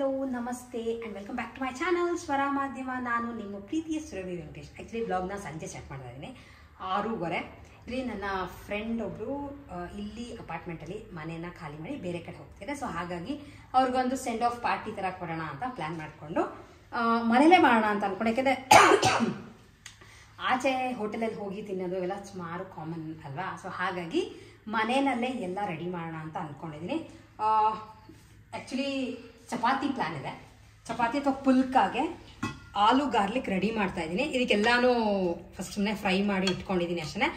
Hello namaste and welcome back to my channel Swara Madhyama. ನಾನು ನಿಮ್ಮ ಪ್ರೀತಿಯ ಸುರಭಿ ವೆಂಕಟೇಶ್. ಆ್ಯಕ್ಚುಲಿ ಬ್ಲಾಗ್ನ ಸಂಜೆ ಸ್ಟಾರ್ಟ್ ಮಾಡ್ತಾ ಇದ್ದೀನಿ 6:15. ಇಲ್ಲಿ ನನ್ನ ಫ್ರೆಂಡ್ ಒಬ್ಬರು ಇಲ್ಲಿ ಅಪಾರ್ಟ್ಮೆಂಟಲ್ಲಿ ಮನೆಯನ್ನು ಖಾಲಿ ಮಾಡಿ ಬೇರೆ ಕಡೆ ಹೋಗ್ತಿದ್ದಾರೆ. ಸೊ ಹಾಗಾಗಿ ಅವ್ರಿಗೊಂದು ಸೆಂಡ್ ಆಫ್ ಪಾರ್ಟಿ ಥರ ಕೊಡೋಣ ಅಂತ ಪ್ಲ್ಯಾನ್ ಮಾಡಿಕೊಂಡು ಮನೇಲೇ ಮಾಡೋಣ ಅಂತ ಅಂದ್ಕೊಂಡು, ಯಾಕೆಂದರೆ ಆಚೆ ಹೋಟೆಲಲ್ಲಿ ಹೋಗಿ ತಿನ್ನೋದು ಎಲ್ಲ ಸುಮಾರು ಕಾಮನ್ ಅಲ್ವಾ. ಸೊ ಹಾಗಾಗಿ ಮನೆಯಲ್ಲೇ ಎಲ್ಲ ರೆಡಿ ಮಾಡೋಣ ಅಂತ ಅಂದ್ಕೊಂಡಿದ್ದೀನಿ. ಆ್ಯಕ್ಚುಲಿ ಚಪಾತಿ ಪ್ಲ್ಯಾನ್ ಇದೆ. ಚಪಾತಿ ಅಥವಾ ಪುಲ್ಕಾಗೆ ಆಲೂ ಗಾರ್ಲಿಕ್ ರೆಡಿ ಮಾಡ್ತಾ ಇದ್ದೀನಿ. ಇದಕ್ಕೆಲ್ಲಾನು ಫಸ್ಟ್ ಸುಮ್ಮನೆ ಫ್ರೈ ಮಾಡಿ ಇಟ್ಕೊಂಡಿದ್ದೀನಿ ಅಷ್ಟೇ.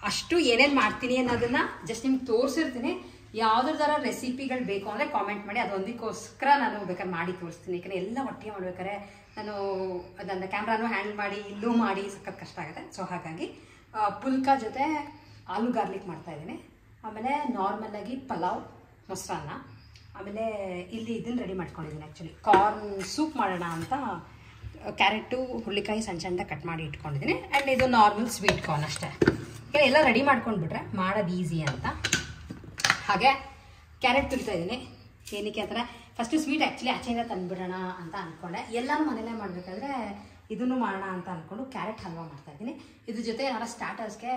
ಅಷ್ಟು ಏನೇನು ಮಾಡ್ತೀನಿ ಅನ್ನೋದನ್ನು ಜಸ್ಟ್ ನಿಮ್ಗೆ ತೋರಿಸಿರ್ತೀನಿ. ಯಾವುದ್ರ ಥರ ರೆಸಿಪಿಗಳು ಬೇಕು ಅಂದರೆ ಕಾಮೆಂಟ್ ಮಾಡಿ, ಅದೊಂದಕ್ಕೋಸ್ಕರ ನಾನು ಬೇಕಾದ್ರೆ ಮಾಡಿ ತೋರಿಸ್ತೀನಿ. ಯಾಕಂದರೆ ಎಲ್ಲ ಒಟ್ಟಿಗೆ ಮಾಡ್ಬೇಕಾದ್ರೆ ನಾನು ಅದನ್ನು ಕ್ಯಾಮ್ರಾನು ಹ್ಯಾಂಡಲ್ ಮಾಡಿ ಇಲ್ಲೂ ಮಾಡಿ ಸಖತ್ ಕಷ್ಟ ಆಗುತ್ತೆ. ಸೊ ಹಾಗಾಗಿ ಪುಲ್ಕಾ ಜೊತೆ ಆಲೂ ಗಾರ್ಲಿಕ್ ಮಾಡ್ತಾಯಿದ್ದೀನಿ. ಆಮೇಲೆ ನಾರ್ಮಲಾಗಿ ಪಲಾವ್, ಮೊಸರನ್ನ, ಆಮೇಲೆ ಇಲ್ಲಿ ಇದನ್ನು ರೆಡಿ ಮಾಡ್ಕೊಂಡಿದ್ದೀನಿ. ಆ್ಯಕ್ಚುಲಿ ಕಾರ್ನ್ ಸೂಪ್ ಮಾಡೋಣ ಅಂತ ಕ್ಯಾರೆಟು ಹುರುಳಿಕಾಯಿ ಸಣ್ಣ ಸಣ್ಣ ಕಟ್ ಮಾಡಿ ಇಟ್ಕೊಂಡಿದ್ದೀನಿ. ಆ್ಯಂಡ್ ಇದು ನಾರ್ಮಲ್ ಸ್ವೀಟ್ ಕಾರ್ನ್ ಅಷ್ಟೇ. ಎಲ್ಲ ರೆಡಿ ಮಾಡ್ಕೊಂಡ್ಬಿಟ್ರೆ ಮಾಡೋದು ಈಸಿ ಅಂತ. ಹಾಗೆ ಕ್ಯಾರೆಟ್ ತುರಿತಾ ಇದ್ದೀನಿ. ಏನಕ್ಕೆ ಅಂತಾರೆ, ಫಸ್ಟು ಸ್ವೀಟ್ ಆ್ಯಕ್ಚುಲಿ ಆಚೆಯಿಂದ ತಂದುಬಿಡೋಣ ಅಂತ ಅಂದ್ಕೊಂಡೆ. ಎಲ್ಲನೂ ಮನೇಲೇ ಮಾಡಬೇಕಾದ್ರೆ ಇದನ್ನು ಮಾಡೋಣ ಅಂತ ಅಂದ್ಕೊಂಡು ಕ್ಯಾರೆಟ್ ಹಲ್ವಾ ಮಾಡ್ತಾಯಿದ್ದೀನಿ. ಇದ್ರ ಜೊತೆ ಏನಾರ ಸ್ಟಾರ್ಟರ್ಸ್ಗೆ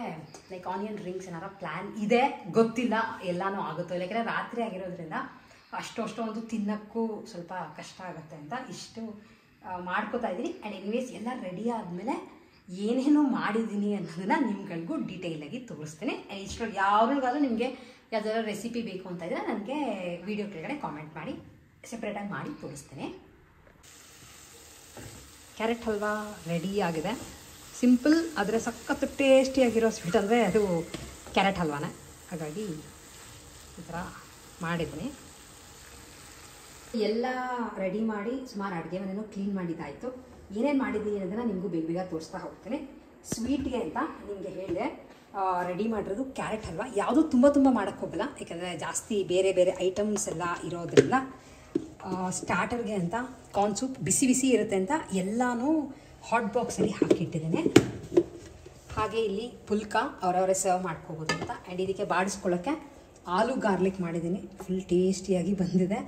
ಲೈಕ್ ಆನಿಯನ್ ರಿಂಗ್ಸ್ ಏನಾರ ಪ್ಲ್ಯಾನ್ ಇದೆ, ಗೊತ್ತಿಲ್ಲ ಎಲ್ಲನೂ ಆಗುತ್ತೋ ಇಲ್ಲ. ಯಾಕೆಂದರೆ ರಾತ್ರಿ ಆಗಿರೋದ್ರಿಂದ ಅಷ್ಟೊಂದು ತಿನ್ನೋಕ್ಕೂ ಸ್ವಲ್ಪ ಕಷ್ಟ ಆಗುತ್ತೆ ಅಂತ ಇಷ್ಟು ಮಾಡ್ಕೋತಾ ಇದ್ದೀನಿ. ಆ್ಯಂಡ್ ಎನಿವೇಸ್ ಎಲ್ಲ ರೆಡಿ ಆದಮೇಲೆ ಏನೇನು ಮಾಡಿದ್ದೀನಿ ಅನ್ನೋದನ್ನು ನಿಮ್ಗಳಿಗೂ ಡೀಟೇಲಾಗಿ ತೋರಿಸ್ತೀನಿ. ಇಷ್ಟೊಂದು ಯಾವ್ರಿಗಾದ್ರೂ ನಿಮಗೆ ಯಾವ್ದಾದ್ರು ರೆಸಿಪಿ ಬೇಕು ಅಂತ ಇದ್ದರೆ ನನಗೆ ವಿಡಿಯೋ ಕೆಳಗಡೆ ಕಾಮೆಂಟ್ ಮಾಡಿ ಸೆಪ್ರೇಟಾಗಿ ಮಾಡಿ ತೋರಿಸ್ತೀನಿ. ಕ್ಯಾರೆಟ್ ಹಲ್ವಾ ರೆಡಿ ಆಗಿದೆ. ಸಿಂಪಲ್ ಆದರೆ ಸಖತ್ತು ಟೇಸ್ಟಿಯಾಗಿರೋ ಸ್ವೀಟ್ ಅಂದರೆ ಅದು ಕ್ಯಾರೆಟ್ ಹಲ್ವಾನೇ. ಹಾಗಾಗಿ ಈ ಥರ ಮಾಡಿದ್ದೀನಿ. ಎಲ್ಲ ರೆಡಿ ಮಾಡಿ ಸುಮಾರು ಅಡುಗೆ ಮನೆಯೂ ಕ್ಲೀನ್ ಮಾಡಿದ್ದಾಯಿತು. ಏನೇನು ಮಾಡಿದ್ದೀನಿ ಅನ್ನೋದನ್ನು ನಿಮಗೂ ಬೇಗ ತೋರಿಸ್ತಾ ಹೋಗ್ತೀನಿ. ಸ್ವೀಟ್ಗೆ ಅಂತ ನಿಮಗೆ ಹೇಳಿದೆ ರೆಡಿ ಮಾಡಿರೋದು ಕ್ಯಾರೆಟ್ ಹಲ್ವಾ. ಯಾವುದೂ ತುಂಬ ಮಾಡೋಕ್ಕೆ ಹೋಗಲ್ಲ, ಯಾಕಂದರೆ ಜಾಸ್ತಿ ಬೇರೆ ಬೇರೆ ಐಟಮ್ಸ್ ಎಲ್ಲ ಇರೋದ್ರಿಂದ. ಸ್ಟಾರ್ಟರ್ಗೆ ಅಂತ ಕಾರ್ನ್ ಸೂಪ್ ಬಿಸಿ ಇರುತ್ತೆ ಅಂತ ಎಲ್ಲನೂ ಹಾಟ್ ಬಾಕ್ಸಲ್ಲಿ ಹಾಕಿಟ್ಟಿದ್ದೇನೆ. ಹಾಗೆ ಇಲ್ಲಿ ಪುಲ್ಕಾ ಅವರವರೇ ಸರ್ವ್ ಮಾಡ್ಕೋಬೋದು ಅಂತ. ಆ್ಯಂಡ್ ಇದಕ್ಕೆ ಬಾಡಿಸ್ಕೊಳ್ಳೋಕ್ಕೆ ಆಲೂ ಗಾರ್ಲಿಕ್ ಮಾಡಿದ್ದೀನಿ. ಫುಲ್ ಟೇಸ್ಟಿಯಾಗಿ ಬಂದಿದೆ.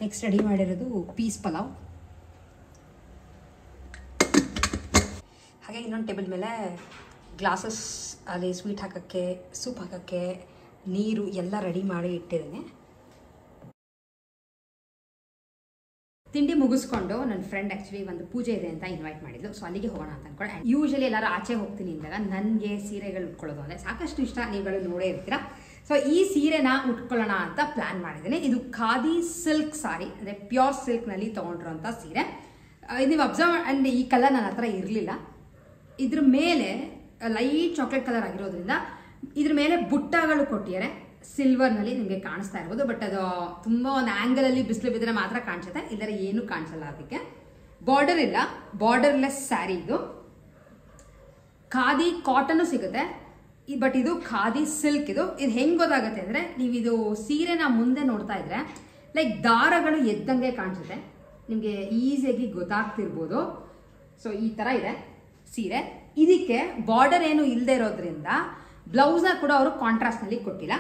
ನೆಕ್ಸ್ಟ್ ರೆಡಿ ಮಾಡಿರೋದು ಪೀಸ್ ಪಲಾವ್. ಹಾಗೆ ಇನ್ನೊಂದು ಟೇಬಲ್ ಮೇಲೆ ಗ್ಲಾಸಸ್ ಅಲ್ಲಿ ಸ್ವೀಟ್ ಹಾಕೋಕ್ಕೆ, ಸೂಪ್ ಹಾಕೋಕ್ಕೆ, ನೀರು ಎಲ್ಲ ರೆಡಿ ಮಾಡಿ ಇಟ್ಟಿದ್ದೀನಿ. ತಿಂಡಿ ಮುಗಿಸ್ಕೊಂಡು ನನ್ನ ಫ್ರೆಂಡ್ ಆ್ಯಕ್ಚುಲಿ ಒಂದು ಪೂಜೆ ಇದೆ ಅಂತ ಇನ್ವೈಟ್ ಮಾಡಿದ್ಲು. ಸೊ ಅಲ್ಲಿಗೆ ಹೋಗೋಣ ಅಂತ ಅಂದ್ಕೊಂಡೆ. ಯೂಶಲಿ ಎಲ್ಲರೂ ಆಚೆ ಹೋಗ್ತೀನಿ ಅಂದಾಗ ನನಗೆ ಸೀರೆಗಳು ಉಟ್ಕೊಳ್ಳೋದು ಅಂದರೆ ಸಾಕಷ್ಟು ಇಷ್ಟ, ನೀವುಗಳು ನೋಡೇ ಇರ್ತೀರ. ಸೊ ಈ ಸೀರೆನ ಉಟ್ಕೊಳ್ಳೋಣ ಅಂತ ಪ್ಲ್ಯಾನ್ ಮಾಡಿದ್ದೀನಿ. ಇದು ಖಾದಿ ಸಿಲ್ಕ್ ಸಾರಿ, ಅಂದರೆ ಪ್ಯೂರ್ ಸಿಲ್ಕ್ನಲ್ಲಿ ತೊಗೊಂಡಿರೋಂಥ ಸೀರೆ. ಇದು ನೀವು ಅಬ್ಸರ್ವ್, ಆ್ಯಂಡ್ ಈ ಕಲರ್ ನನ್ನ ಹತ್ರ ಇರಲಿಲ್ಲ. ಇದ್ರ ಮೇಲೆ ಲೈಟ್ ಚಾಕ್ಲೇಟ್ ಕಲರ್ ಆಗಿರೋದ್ರಿಂದ ಇದ್ರ ಮೇಲೆ ಬುಟ್ಟಗಳು ಕೊಟ್ಟಿದ್ದಾರೆ ಸಿಲ್ವರ್ನಲ್ಲಿ. ನಿಮಗೆ ಕಾಣಿಸ್ತಾ ಇರ್ಬೋದು, ಬಟ್ ಅದು ತುಂಬ ಒಂದು ಆ್ಯಂಗಲಲ್ಲಿ ಬಿಸಿಲು ಬಿದ್ದರೆ ಮಾತ್ರ ಕಾಣಿಸುತ್ತೆ, ಇಲ್ಲದ್ರೆ ಏನೂ ಕಾಣಿಸಲ್ಲ. ಅದಕ್ಕೆ ಬಾರ್ಡರ್ ಇಲ್ಲ, ಬಾರ್ಡರ್ಲೆಸ್ ಸ್ಯಾರಿ. ಇದು ಖಾದಿ ಕಾಟನ್ನು ಸಿಗುತ್ತೆ, ಬಟ್ ಇದು ಖಾದಿ ಸಿಲ್ಕ್. ಇದು ಹೆಂಗೆ ಗೊತ್ತಾಗುತ್ತೆ ಅಂದರೆ, ನೀವು ಇದು ಸೀರೆನ ಮುಂದೆ ನೋಡ್ತಾ ಇದ್ರೆ ಲೈಕ್ ದಾರಗಳು ಎದ್ದಂಗೆ ಕಾಣಿಸುತ್ತೆ, ನಿಮಗೆ ಈಸಿಯಾಗಿ ಗೊತ್ತಾಗ್ತಿರ್ಬೋದು. ಸೊ ಈ ಥರ ಇದೆ ಸೀರೆ. ಇದಕ್ಕೆ ಬಾರ್ಡರ್ ಏನು ಇಲ್ಲದೆ ಇರೋದ್ರಿಂದ ಬ್ಲೌಸ್ನ ಕೂಡ ಅವರು ಕಾಂಟ್ರಾಸ್ಟ್ನಲ್ಲಿ ಕೊಟ್ಟಿಲ್ಲ,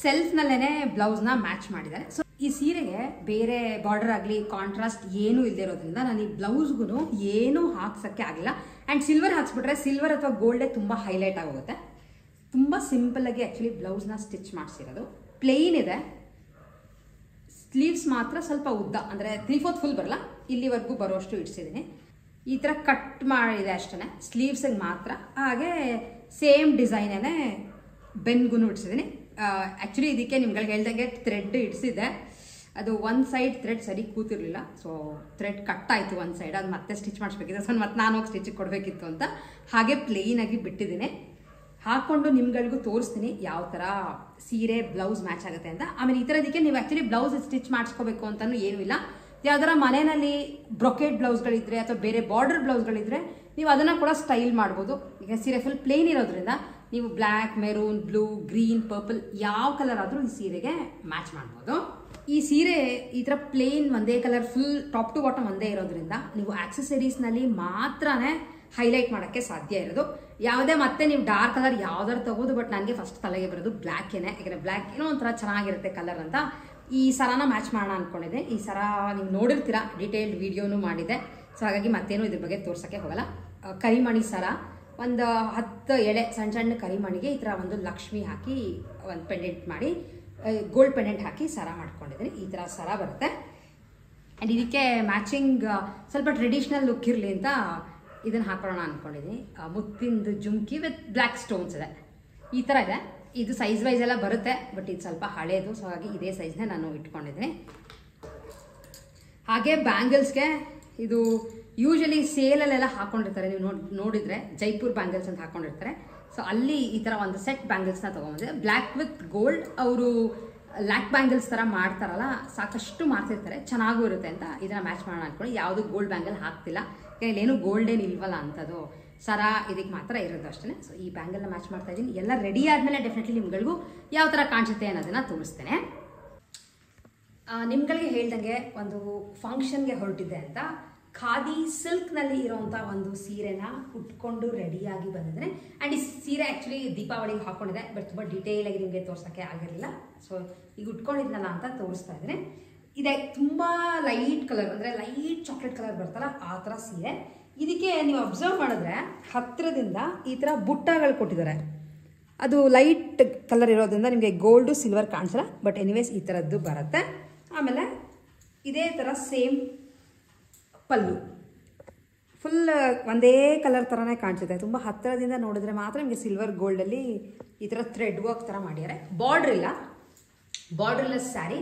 ಸೆಲ್ಫ್ನಲ್ಲೇ ಬ್ಲೌಸ್ನ ಮ್ಯಾಚ್ ಮಾಡಿದ್ದಾರೆ. ಸೊ ಈ ಸೀರೆಗೆ ಬೇರೆ ಬಾರ್ಡರ್ ಆಗಲಿ ಕಾಂಟ್ರಾಸ್ಟ್ ಏನೂ ಇಲ್ಲದೆ ಇರೋದ್ರಿಂದ ನಾನು ಈ ಬ್ಲೌಸ್ಗೂ ಏನೂ ಹಾಕ್ಸೋಕ್ಕೆ ಆಗಿಲ್ಲ. ಆ್ಯಂಡ್ ಸಿಲ್ವರ್ ಹಾಕ್ಸ್ಬಿಟ್ರೆ ಸಿಲ್ವರ್ ಅಥವಾ ಗೋಲ್ಡೇ ತುಂಬ ಹೈಲೈಟ್ ಆಗೋಗುತ್ತೆ. ತುಂಬ ಸಿಂಪಲ್ಲಾಗಿ ಆ್ಯಕ್ಚುಲಿ ಬ್ಲೌಸ್ನ ಸ್ಟಿಚ್ ಮಾಡಿಸಿರೋದು. ಪ್ಲೇನ್ ಇದೆ, ಸ್ಲೀವ್ಸ್ ಮಾತ್ರ ಸ್ವಲ್ಪ ಉದ್ದ, ಅಂದರೆ 3/4 ಫುಲ್ ಬರಲ್ಲ, ಇಲ್ಲಿವರೆಗೂ ಬರೋಷ್ಟು ಇಡ್ಸಿದ್ದೀನಿ. ಈ ಥರ ಕಟ್ ಮಾಡಿದೆ ಅಷ್ಟೇ ಸ್ಲೀವ್ಸಿಗೆ ಮಾತ್ರ. ಹಾಗೆ ಸೇಮ್ ಡಿಸೈನೇ ಬೆನ್ಗೂ ಇಡ್ಸಿದ್ದೀನಿ. ಆ್ಯಕ್ಚುಲಿ ಇದಕ್ಕೆ ನಿಮ್ಗಳಿಗೆ ಹೇಳ್ದಂಗೆ ಥ್ರೆಡ್ ಇಡಿಸಿದ್ದೆ, ಅದು ಒಂದು ಸೈಡ್ ಥ್ರೆಡ್ ಸರಿ ಕೂತಿರ್ಲಿಲ್ಲ. ಸೊ ಥ್ರೆಡ್ ಕಟ್ ಆಯಿತು ಒಂದು ಸೈಡ್, ಅದು ಮತ್ತೆ ಸ್ಟಿಚ್ ಮಾಡಿಸ್ಬೇಕಿದೆ. ಸೊ ಮತ್ತೆ ನಾನು ಹೋಗಿ ಸ್ಟಿಚಿಗೆ ಕೊಡಬೇಕಿತ್ತು ಅಂತ ಹಾಗೆ ಪ್ಲೇನಾಗಿ ಬಿಟ್ಟಿದ್ದೀನಿ. ಹಾಕ್ಕೊಂಡು ನಿಮ್ಗಳಿಗೂ ತೋರಿಸ್ತೀನಿ ಯಾವ ಥರ ಸೀರೆ ಬ್ಲೌಸ್ ಮ್ಯಾಚ್ ಆಗುತ್ತೆ ಅಂತ. ಆಮೇಲೆ ಈ ಥರದಕ್ಕೆ ನೀವು ಆ್ಯಕ್ಚುಲಿ ಬ್ಲೌಸ್ ಸ್ಟಿಚ್ ಮಾಡಿಸ್ಕೋಬೇಕು ಅಂತಲೂ ಏನೂ ಇಲ್ಲ. ಯಾವ್ದಾರ ಮನೆಯಲ್ಲಿ ಬ್ರೊಕೆಟ್ ಬ್ಲೌಸ್ಗಳಿದ್ರೆ ಅಥವಾ ಬೇರೆ ಬಾರ್ಡರ್ ಬ್ಲೌಸ್ಗಳಿದ್ರೆ ನೀವು ಅದನ್ನು ಕೂಡ ಸ್ಟೈಲ್ ಮಾಡ್ಬೋದು. ಈಗ ಸೀರೆ ಫುಲ್ ಪ್ಲೇನ್ ಇರೋದ್ರಿಂದ ನೀವು black, maroon, blue, green, purple ಯಾವ ಕಲರ್ ಆದರೂ ಈ ಸೀರೆಗೆ ಮ್ಯಾಚ್ ಮಾಡ್ಬೋದು. ಈ ಸೀರೆ ಈ ಥರ ಪ್ಲೇನ್ ಒಂದೇ colour full top to bottom ಒಂದೇ ಇರೋದ್ರಿಂದ ನೀವು ಆಕ್ಸೆಸರೀಸ್ನಲ್ಲಿ ಮಾತ್ರನೇ ಹೈಲೈಟ್ ಮಾಡೋಕ್ಕೆ ಸಾಧ್ಯ ಇರೋದು. ಯಾವುದೇ ಮತ್ತೆ ನೀವು ಡಾರ್ಕ್ ಕಲರ್ ಯಾವ್ದಾರು ತಗೋದು, ಬಟ್ ನನಗೆ ಫಸ್ಟ್ ತಲೆಗೆ ಬರೋದು ಬ್ಲ್ಯಾಕೇನೆ. ಯಾಕಂದರೆ ಬ್ಲ್ಯಾಕ್ ಏನೋ ಒಂಥರ ಚೆನ್ನಾಗಿರುತ್ತೆ ಕಲರ್ ಅಂತ ಈ ಸರಾನ ಮ್ಯಾಚ್ ಮಾಡೋಣ ಅಂದ್ಕೊಂಡಿದ್ದೆ. ಈ ಸರ ನೀವು ನೋಡಿರ್ತೀರಾ, ಡೀಟೇಲ್ಡ್ ವಿಡಿಯೋನು ಮಾಡಿದೆ. ಸೊ ಹಾಗಾಗಿ ಮತ್ತೇನು ಇದ್ರ ಬಗ್ಗೆ ತೋರ್ಸೋಕ್ಕೆ ಹೋಗಲ್ಲ. ಕರಿಮಣಿ ಸರ ಒಂದು 10 ಎಳೆ ಸಣ್ಣ ಸಣ್ಣ ಕರಿಮಣಿಗೆ ಈ ಥರ ಒಂದು ಲಕ್ಷ್ಮಿ ಹಾಕಿ ಒಂದು ಪೆಂಡೆಂಟ್ ಮಾಡಿ, ಗೋಲ್ಡ್ ಪೆಂಡೆಂಟ್ ಹಾಕಿ ಸರ ಮಾಡ್ಕೊಂಡಿದ್ದೀನಿ. ಈ ಥರ ಸರ ಬರುತ್ತೆ. ಆ್ಯಂಡ್ ಇದಕ್ಕೆ ಮ್ಯಾಚಿಂಗ್ ಸ್ವಲ್ಪ ಟ್ರೆಡಿಷ್ನಲ್ ಲುಕ್ ಇರಲಿ ಅಂತ ಇದನ್ನು ಹಾಕೊಳ್ಳೋಣ ಅಂದ್ಕೊಂಡಿದ್ದೀನಿ. ಮುತ್ತಿಂದು ಜುಮ್ಕಿ ವಿತ್ ಬ್ಲ್ಯಾಕ್ ಸ್ಟೋನ್ಸ್ ಇದೆ. ಈ ಥರ ಇದೆ. ಇದು ಸೈಜ್ ವೈಸ್ ಎಲ್ಲ ಬರುತ್ತೆ, ಬಟ್ ಇದು ಸ್ವಲ್ಪ ಹಳೇದು. ಸೊ ಹಾಗಾಗಿ ಇದೇ ಸೈಜ್ನೇ ನಾನು ಇಟ್ಕೊಂಡಿದ್ದೀನಿ. ಹಾಗೆ ಬ್ಯಾಂಗಲ್ಸ್ಗೆ ಇದು ಯೂಶಲಿ ಸೇಲಲ್ಲೆಲ್ಲ ಹಾಕೊಂಡಿರ್ತಾರೆ. ನೀವು ನೋಡಿದರೆ ಜೈಪುರ್ ಬ್ಯಾಂಗಲ್ಸ್ ಅಂತ ಹಾಕೊಂಡಿರ್ತಾರೆ. ಸೊ ಅಲ್ಲಿ ಈ ಥರ ಒಂದು ಸೆಟ್ ಬ್ಯಾಂಗಲ್ಸ್ನ ತೊಗೊಂಬಂದೆ. ಬ್ಲ್ಯಾಕ್ ವಿತ್ ಗೋಲ್ಡ್ ಅವರು ಲ್ಯಾಕ್ ಬ್ಯಾಂಗಲ್ಸ್ ಥರ ಮಾಡ್ತಾರಲ್ಲ, ಸಾಕಷ್ಟು ಮಾಡ್ತಿರ್ತಾರೆ, ಚೆನ್ನಾಗೂ ಇರುತ್ತೆ ಅಂತ ಇದನ್ನು ಮ್ಯಾಚ್ ಮಾಡೋಣ ಅಂದ್ಕೊಂಡು ಯಾವುದು ಗೋಲ್ಡ್ ಬ್ಯಾಂಗಲ್ ಹಾಕ್ತಿಲ್ಲ. ಇಲ್ಲೇನು ಗೋಲ್ಡ್ ಏನು ಇಲ್ವಲ್ಲ ಅಂಥದ್ದು, ಸರ ಇದಕ್ಕೆ ಮಾತ್ರ ಇರೋದು ಅಷ್ಟೇ. ಸೊ ಈ ಬ್ಯಾಂಗಲ್ನ ಮ್ಯಾಚ್ ಮಾಡ್ತಾ ಇದ್ದೀನಿ. ಎಲ್ಲ ರೆಡಿ ಆದಮೇಲೆ ಡೆಫಿನೆಟ್ಲಿ ನಿಮ್ಗಳಿಗೂ ಯಾವ ಥರ ಕಾಣಿಸುತ್ತೆ ಅನ್ನೋದನ್ನು ತೋರಿಸ್ತೇನೆ. ನಿಮ್ಗಳಿಗೆ ಹೇಳ್ದಂಗೆ ಒಂದು ಫಂಕ್ಷನ್ಗೆ ಹೊರಟಿದ್ದೆ ಅಂತ ಖಾದಿ ಸಿಲ್ಕ್ನಲ್ಲಿ ಇರೋವಂಥ ಒಂದು ಸೀರೆನ ಉಟ್ಕೊಂಡು ರೆಡಿಯಾಗಿ ಬಂದಿದ್ದೇನೆ. ಆ್ಯಂಡ್ ಈ ಸೀರೆ ಆ್ಯಕ್ಚುಲಿ ದೀಪಾವಳಿಗೆ ಹಾಕ್ಕೊಂಡಿದೆ, ಬಟ್ ತುಂಬ ಡೀಟೇಲಾಗಿ ನಿಮಗೆ ತೋರ್ಸೋಕ್ಕೆ ಆಗಿರಲಿಲ್ಲ. ಸೊ ಈಗ ಉಟ್ಕೊಂಡಿದ್ನಲ್ಲ ಅಂತ ತೋರಿಸ್ತಾ ಇದ್ದೀನಿ. ಇದೆ ತುಂಬ ಲೈಟ್ ಕಲರ್, ಅಂದರೆ ಲೈಟ್ ಚಾಕ್ಲೇಟ್ ಕಲರ್ ಬರ್ತಲ್ಲ ಆ ಥರ ಸೀರೆ. ಇದಕ್ಕೆ ನೀವು ಅಬ್ಸರ್ವ್ ಮಾಡಿದ್ರೆ ಹತ್ತಿರದಿಂದ ಈ ಥರ ಬುಟ್ಟಗಳು ಕೊಟ್ಟಿದ್ದಾರೆ. ಅದು ಲೈಟ್ ಕಲರ್ ಇರೋದ್ರಿಂದ ನಿಮಗೆ ಗೋಲ್ಡು ಸಿಲ್ವರ್ ಕಾಣಿಸಲ್ಲ, ಬಟ್ ಎನಿವೇಸ್ ಈ ಥರದ್ದು ಬರುತ್ತೆ. ಆಮೇಲೆ ಇದೇ ಥರ ಸೇಮ್ ಪಲ್ಲು ಫುಲ್ ಒಂದೇ ಕಲರ್ ಥರನೇ ಕಾಣಿಸುತ್ತೆ. ತುಂಬ ಹತ್ತಿರದಿಂದ ನೋಡಿದ್ರೆ ಮಾತ್ರ ನಿಮಗೆ ಸಿಲ್ವರ್ ಗೋಲ್ಡಲ್ಲಿ ಈ ಥರ ಥ್ರೆಡ್ ವರ್ಕ್ ಥರ ಮಾಡಿದ್ದಾರೆ. ಬಾರ್ಡ್ರ್ಲೆಸ್ ಸ್ಯಾರಿ.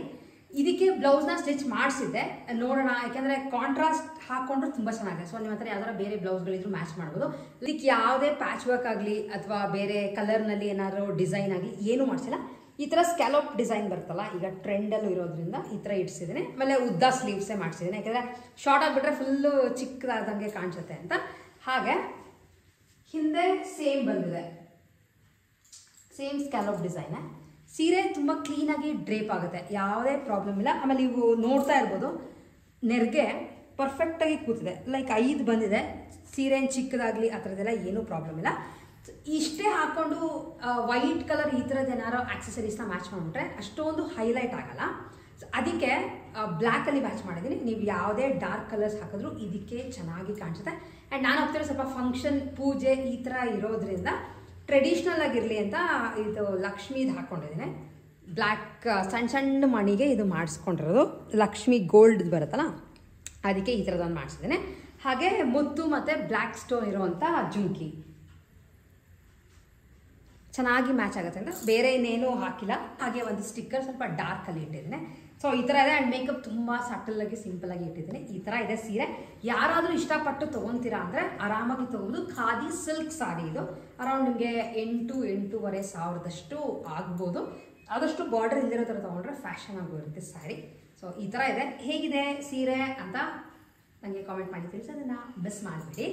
ಇದಕ್ಕೆ ಬ್ಲೌಸ್ನ ಸ್ಟಿಚ್ ಮಾಡಿಸಿದ್ದೆ, ನೋಡೋಣ. ಯಾಕೆಂದರೆ ಕಾಂಟ್ರಾಸ್ಟ್ ಹಾಕ್ಕೊಂಡ್ರೆ ತುಂಬ ಚೆನ್ನಾಗಿದೆ. ಸೊ ನಿಮ್ಮ ಹತ್ರ ಯಾವ್ದಾರ ಬೇರೆ ಬ್ಲೌಸ್ಗಳಿದ್ರು ಮ್ಯಾಚ್ ಮಾಡ್ಬೋದು. ಇದಕ್ಕೆ ಯಾವುದೇ ಪ್ಯಾಚ್ ವರ್ಕ್ ಆಗಲಿ ಅಥವಾ ಬೇರೆ ಕಲರ್ನಲ್ಲಿ ಏನಾದರೂ ಡಿಸೈನ್ ಆಗಲಿ ಏನೂ ಮಾಡಿಸಿಲ್ಲ. ಈ ಥರ ಸ್ಕ್ಯಾಲೋಪ್ ಡಿಸೈನ್ ಬರುತ್ತಲ್ಲ, ಈಗ ಟ್ರೆಂಡಲ್ಲೂ ಇರೋದ್ರಿಂದ ಈ ಥರ ಇಡ್ಸಿದ್ದೀನಿ. ಆಮೇಲೆ ಉದ್ದ ಸ್ಲೀವ್ಸೇ ಮಾಡಿಸಿದ್ದೀನಿ, ಯಾಕೆಂದರೆ ಶಾರ್ಟ್ ಆಗಿಬಿಟ್ರೆ ಫುಲ್ಲು ಚಿಕ್ಕದಾದಂಗೆ ಕಾಣಿಸುತ್ತೆ ಅಂತ. ಹಾಗೆ ಹಿಂದೆ ಸೇಮ್ ಬಂದಿದೆ, ಸೇಮ್ ಸ್ಕ್ಯಾಲೋಪ್ ಡಿಸೈನೇ. ಸೀರೆ ತುಂಬ ಕ್ಲೀನಾಗಿ ಡ್ರೇಪ್ ಆಗುತ್ತೆ, ಯಾವುದೇ ಪ್ರಾಬ್ಲಮ್ ಇಲ್ಲ. ಆಮೇಲೆ ನೀವು ನೋಡ್ತಾ ಇರ್ಬೋದು, ನೆರಿಗೆ ಪರ್ಫೆಕ್ಟಾಗಿ ಕೂತಿದೆ. ಲೈಕ್ 5 ಬಂದಿದೆ. ಸೀರೆ ಚಿಕ್ಕದಾಗಲಿ ಆ ಥರದ್ದೆಲ್ಲ ಏನೂ ಪ್ರಾಬ್ಲಮ್ ಇಲ್ಲ. ಇಷ್ಟೇ ಹಾಕ್ಕೊಂಡು ವೈಟ್ ಕಲರ್ ಈ ಥರದ್ದು ಏನಾರೋ ಆಕ್ಸೆಸರೀಸ್ನ ಮ್ಯಾಚ್ ಮಾಡಿಬಿಟ್ರೆ ಅಷ್ಟೊಂದು ಹೈಲೈಟ್ ಆಗಲ್ಲ. ಸೊ ಅದಕ್ಕೆ ಬ್ಲ್ಯಾಕಲ್ಲಿ ಮ್ಯಾಚ್ ಮಾಡಿದ್ದೀನಿ. ನೀವು ಯಾವುದೇ ಡಾರ್ಕ್ ಕಲರ್ಸ್ ಹಾಕಿದ್ರು ಇದಕ್ಕೆ ಚೆನ್ನಾಗಿ ಕಾಣಿಸುತ್ತೆ. ಆ್ಯಂಡ್ ನಾನು ಹೋಗ್ತಿರೋ ಸ್ವಲ್ಪ ಫಂಕ್ಷನ್, ಪೂಜೆ ಈ ಥರ ಇರೋದ್ರಿಂದ ಟ್ರೆಡಿಷ್ನಲ್ ಆಗಿರಲಿ ಅಂತ ಇದು ಲಕ್ಷ್ಮೀದು ಹಾಕ್ಕೊಂಡಿದ್ದೀನಿ. ಬ್ಲ್ಯಾಕ್ ಸಣ್ಣ ಸಣ್ಣ ಮಣಿಗೆ ಇದು ಮಾಡಿಸ್ಕೊಂಡಿರೋದು. ಲಕ್ಷ್ಮಿ ಗೋಲ್ಡ್ ಬರುತ್ತಲ್ಲ, ಅದಕ್ಕೆ ಈ ಥರದೊಂದು ಮಾಡಿಸಿದ್ದೇನೆ. ಹಾಗೆ ಮುತ್ತು ಮತ್ತು ಬ್ಲ್ಯಾಕ್ ಸ್ಟೋನ್ ಇರುವಂಥ ಜುಮ್ಕಿ ಚೆನ್ನಾಗಿ ಮ್ಯಾಚ್ ಆಗುತ್ತೆ ಅಂತ ಬೇರೆ ಇನ್ನೇನು ಹಾಕಿಲ್ಲ. ಹಾಗೆ ಒಂದು ಸ್ಟಿಕ್ಕರ್ ಸ್ವಲ್ಪ ಡಾರ್ಕಲ್ಲಿ ಇಟ್ಟಿದ್ದೀನಿ. ಸೊ ಈ ಥರ ಇದೆ. ಆ್ಯಂಡ್ ಮೇಕಪ್ ತುಂಬ ಸಟಲಾಗಿ ಸಿಂಪಲಾಗಿ ಇಟ್ಟಿದ್ದೀನಿ. ಈ ಥರ ಇದೆ ಸೀರೆ. ಯಾರಾದರೂ ಇಷ್ಟಪಟ್ಟು ತೊಗೊತೀರಾ ಅಂದರೆ ಆರಾಮಾಗಿ ತೊಗೋಬೋದು. ಖಾದಿ ಸಿಲ್ಕ್ ಸಾರಿ ಇದು. ಅರೌಂಡ್ ನಿಮಗೆ 8,000-8,500 ಸಾವಿರದಷ್ಟು ಆಗ್ಬೋದು. ಆದಷ್ಟು ಬಾರ್ಡರ್ ಇಲ್ಲಿರೋ ಥರ ತೊಗೊಂಡ್ರೆ ಫ್ಯಾಷನ್ ಆಗಿರುತ್ತೆ ಸ್ಯಾರಿ. ಸೊ ಈ ಥರ ಇದೆ. ಹೇಗಿದೆ ಸೀರೆ ಅಂತ ನನಗೆ ಕಾಮೆಂಟ್ ಮಾಡಿ ತಿಳಿಸಿ, ಅದನ್ನು ಮಿಸ್ ಮಾಡಿಬಿಡಿ.